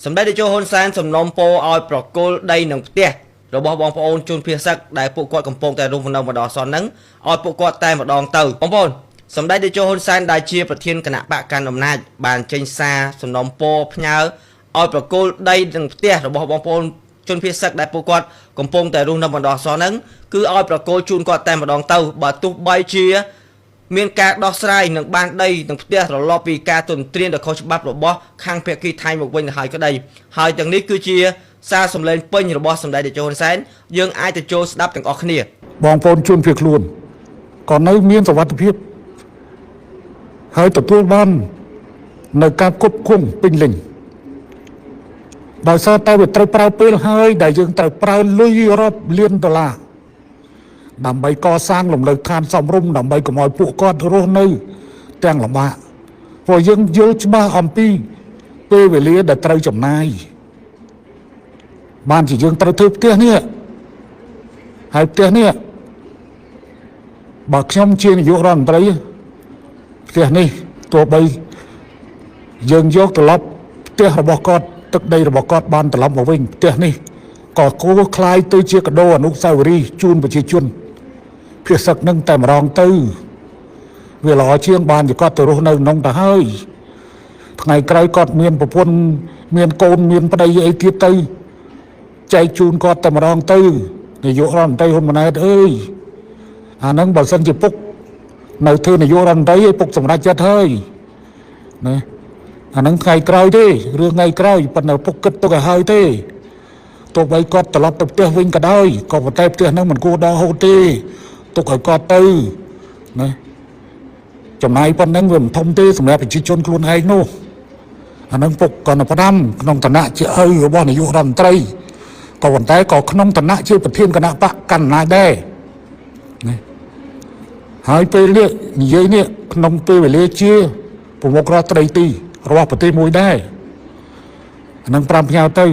សម្ដេចតេជោហ៊ុនសែនសំណូមពរឲ្យប្រគល់ដីនឹងផ្ទះរបស់បងប្អូនជនភៀសសឹកដែលពួកគាត់កំពុងតែរស់នៅម្ដងសនហ្នឹងឲ្យពួកគាត់តែម្ដងទៅបងប្អូនសម្ដេចតេជោហ៊ុនសែនដែលជាប្រធានគណៈបកកណ្ដាលអំណាចបានចេញសារសំណូមពរផ្ញើឲ្យប្រគល់ដីនឹងផ្ទះរបស់បងប្អូនជនភៀសសឹកដែលពួកគាត់កំពុងតែរស់នៅម្ដងសនហ្នឹងគឺឲ្យប្រគល់ជូនគាត់តែម្ដងទៅបើទោះបីជាមានការដោះស្រាយនឹងបានដីនឹងផ្ទះរលប់ពីការទន្ទ្រានដ៏ខុសច្បាប់របស់ខាងភាគីថៃមកវិញទៅហើយក្តីហើយទាំងនេះគឺជាសារសម្លេងពេញរបស់សម្ដេចតេជោហ៊ុនសែនយើងអាចទៅចូលស្ដាប់ទាំងអស់គ្នាបងប្អូនជនភៀសខ្លួនក៏នៅមានសុវត្ថិភាពហើយទទួលបាននៅការគ្រប់គ្រងពេញលេញដោយសារតែវាត្រូវប្រើពេលហើយដែលយើងត្រូវប្រើលុយរាប់លានដុល្លារដើម្បីកសាងលំនៅឋានសមរម្យដើម្បីកុំឲ្យពួកគាត់រស់នៅទាំងលំបាកព្រោះយើងយល់ច្បាស់អំពីពេលវេលាដែលត្រូវចំណាយបានជាយើងត្រូវធ្វើផ្ទះនេះហើយផ្ទះនេះបើខ្ញុំជានាយករដ្ឋមន្ត្រីផ្ទះនេះទោះបីយើងយកត្រឡប់ផ្ទះរបស់គាត់ទឹកដីរបស់គាត់បានត្រឡប់មកវិញផ្ទះនេះក៏គួរคล้ายទៅជាកាដូអនុស្សាវរីយ៍ជូនប្រជាជនភៀសសឹកនឹងតែម្ដងទៅវាល្អជាងបានជាគាត់ទៅរស់នៅក្នុងទៅហើយថ្ងៃក្រោយគាត់មានប្រពន្ធមានកូនមានប្តីអីទៀតទៅចែកជូនគាត់តែម្ដងទៅនាយករដ្ឋមន្ត្រីហ៊ុនម៉ាណែតអើយអាហ្នឹងបើសិនជាពុកនៅធ្វើនាយករដ្ឋមន្ត្រីឯពុកសម្រេចចិត្តហើយណាអាហ្នឹងថ្ងៃក្រោយទេរឿងថ្ងៃក្រោយប៉ុន្តែពុកគិតទុកឲ្យហើយទេទោះបីគាត់ត្រឡប់ទៅផ្ទះវិញក៏ដោយក៏ប៉ុន្តែផ្ទះហ្នឹងមិនគួរដកហូតទេទុកឲ្យគាត់ទៅណាចំណាយប៉ុណ្ណឹងវាមិនធំទេសម្រាប់ប្រជាជនខ្លួនឯងនោះអាហ្នឹងពុកក៏នៅផ្ដាំក្នុងឋានៈជាឪរបស់នាយករដ្ឋមន្ត្រីក៏ប៉ុន្តែក៏ក្នុងឋានៈជាប្រធានគណៈបកកណ្ដាលអំណាចដែរណាហើយពេលនេះនិយាយនេះក្នុងពេលវេលាជាប្រមុខរដ្ឋត្រីទីរបស់ប្រទេសមួយដែរអានឹង5ផ្ញើទៅ